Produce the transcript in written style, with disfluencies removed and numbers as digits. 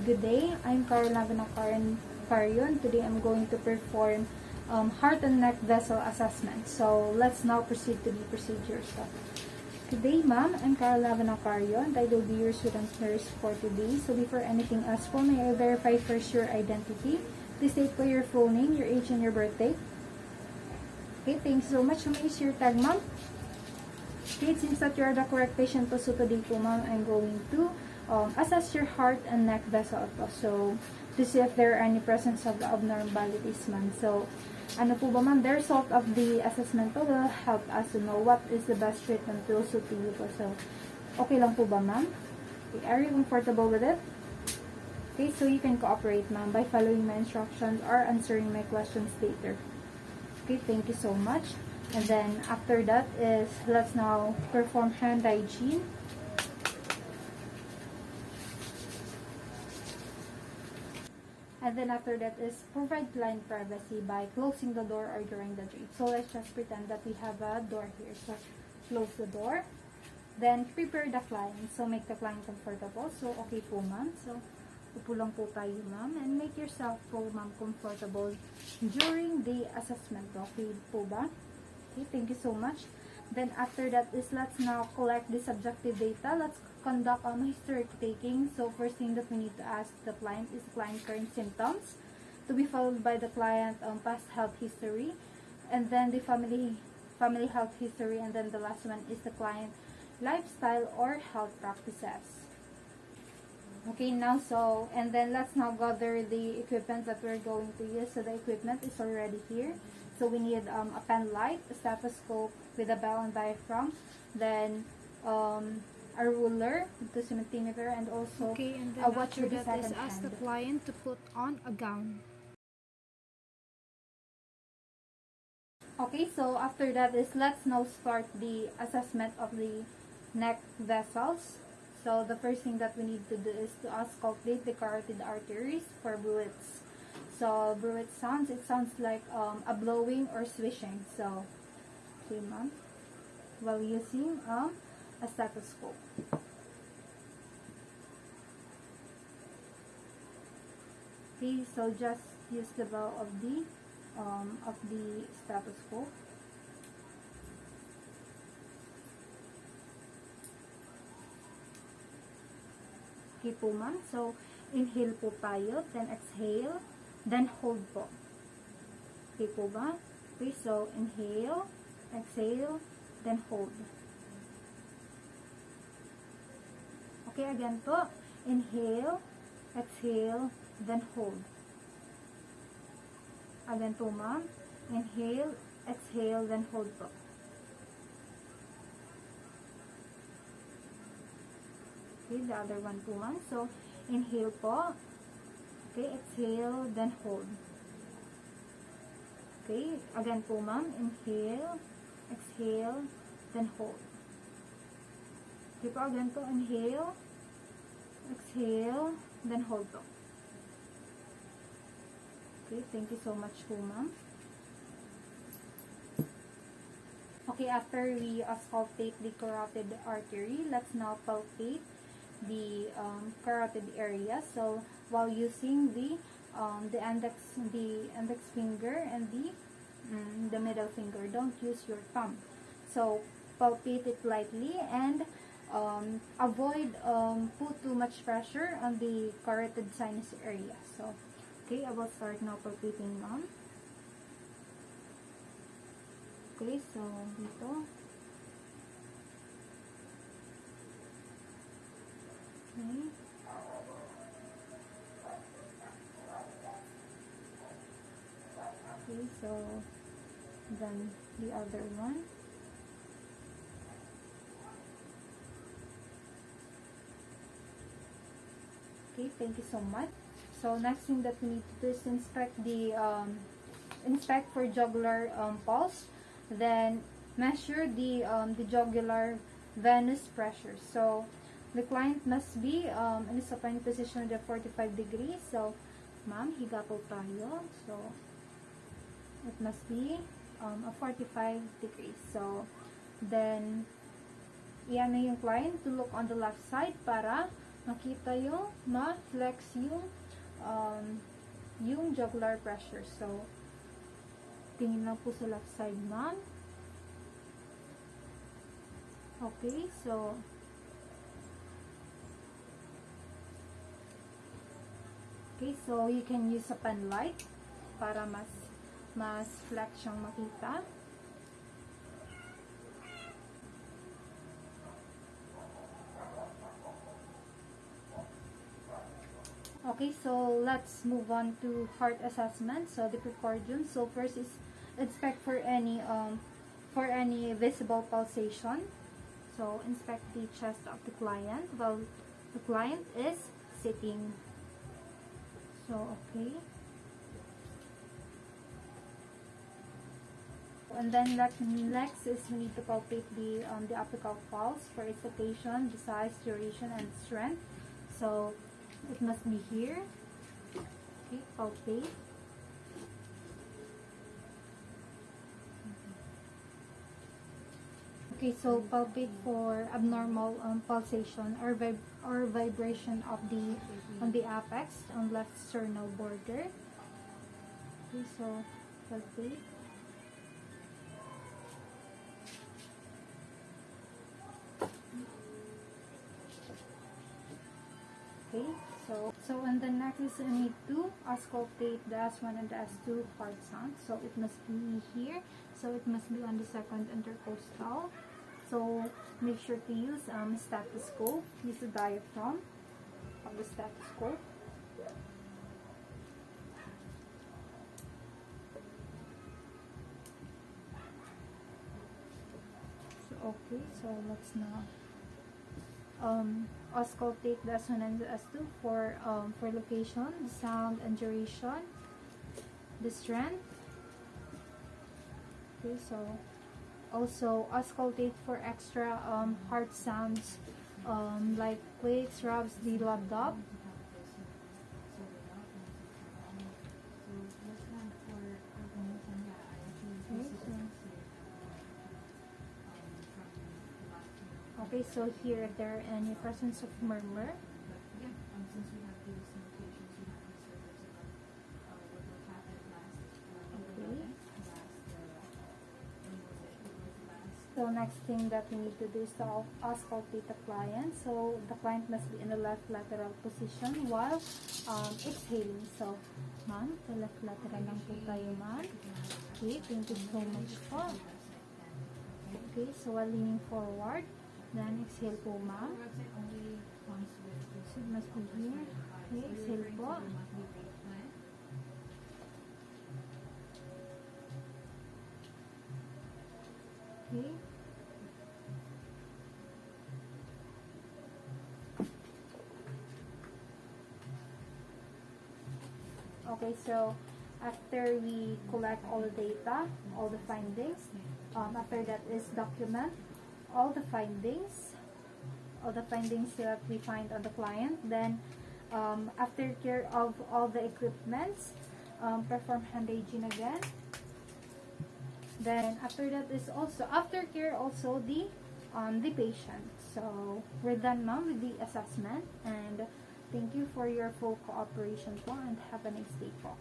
good day. I'm Carla Carion. Today I'm going to perform heart and neck vessel assessment. So let's now proceed to the procedure step. Today, ma'am, I'm Carla Carion. I will be your student nurse for today. So before anything else po, may I verify first your identity? Please state po your full name, your age, and your birthday. Okay, thanks so much. May is your tag, ma'am? Okay, since that you are the correct patient po, so today po, ma'am, I'm going to assess your heart and neck vessel po. So, to see if there are any presence of abnormalities, ma'am. So, ano po ba, ma'am? The result of the assessment po will help us to know what is the best treatment to suit to you po. So, okay lang po ba, ma'am? Okay, are you comfortable with it? Okay, so you can cooperate, ma'am, by following my instructions or answering my questions later. Okay, thank you so much. And then after that is, let's now perform hand hygiene. And then after that is provide client privacy by closing the door or during the drape. So let's just pretend that we have a door here. So close the door. Then prepare the client. So make the client comfortable. So okay po, ma'am. So upo lang po tayo, ma'am. And make yourself po, ma'am, comfortable during the assessment. Okay po ba? Okay, thank you so much. Then after that is, let's now collect the subjective data. Let's conduct history taking. So first thing that we need to ask the client is the client current symptoms, to be followed by the client past health history, and then the family health history, and then the last one is the client lifestyle or health practices. Okay, now so, and then let's now gather the equipment that we're going to use. So the equipment is already here. So we need a pen light, a stethoscope with a bell and diaphragm, then a ruler, 2 centimeter, and also okay, and then a watch after with the that is second ask hand. the client to put on a gown. Okay, so after that is, let's now start the assessment of the neck vessels. So the first thing that we need to do is to auscultate the carotid arteries for bruits. So bruit sounds, it sounds like a blowing or swishing. So okay, ma'am, while using a stethoscope. Okay, so just use the bell of the stethoscope. Okay po, ma'am. So inhale po tayo, then exhale, then hold po. Okay po ba? Okay, so inhale, exhale, then hold. Okay, again po. Inhale, exhale, then hold. Again po, ma'am. Inhale, exhale, then hold po. Okay, the other one po, ma'am. So, inhale po. Okay, exhale, then hold. Okay, again po, ma'am. Inhale, exhale, then hold. Okay po, again po. Inhale, exhale, then hold po. Okay, thank you so much po, ma'am. Okay, after we auscultate the carotid artery, let's now palpate the carotid area. So while using the index finger and the middle finger, don't use your thumb. So palpate it lightly and avoid put too much pressure on the carotid sinus area. So okay, I will start now palpating, ma'am. Okay, so dito. Okay. Okay, so then the other one. Okay, thank you so much. So next thing that we need to do is inspect the for jugular pulse. Then measure the jugular venous pressure. So the client must be in a supine position at 45 degrees. So, ma'am, higa po tayo. So, it must be a 45 degrees. So, then, iyan na yung client to look on the left side para makita yung ma-flex yung jugular pressure. So, tingin lang po sa left side, ma'am. Okay, so you can use a pen light para mas flex siyang makita. Okay, so let's move on to heart assessment. So the precordium. So first is inspect for any visible pulsation. So inspect the chest of the client while the client is sitting. So okay. And then next is we need to palpate the apical pulse for its location, the size, duration, and strength. So it must be here. Okay, palpate. Okay, so palpate for abnormal pulsation or vibration of on the apex on left sternal border. Okay, so palpate. Okay, so and then next is we need to auscultate the S1 and the S2 heart sound. So it must be here. So it must be on the second intercostal. So make sure to use stethoscope. Use the diaphragm of the stethoscope. So okay, so let's now auscultate the S1 and the S2 for location, the sound and duration, the strength. Okay, so also auscultate for extra heart sounds like quakes, rubs, the lub-dub. Okay, so here if there are any presence of murmur. Okay. So next thing that we need to do is to auscultate the client. So the client must be in the left lateral position while exhaling. So, ma'am, sa left lateral lang po tayo, ma'am. Okay, thank you so much po. Okay, so while leaning forward, then exhale po, ma'am. So it must be here. Okay, exhale po. Okay. Okay, so after we collect all the data, all the findings, after that is document all the findings that we find on the client. Then after care of all the equipments, perform hand hygiene again. Then after that is also after care also the patient. So we're done now with the assessment, and thank you for your full cooperation po, and have a nice day po.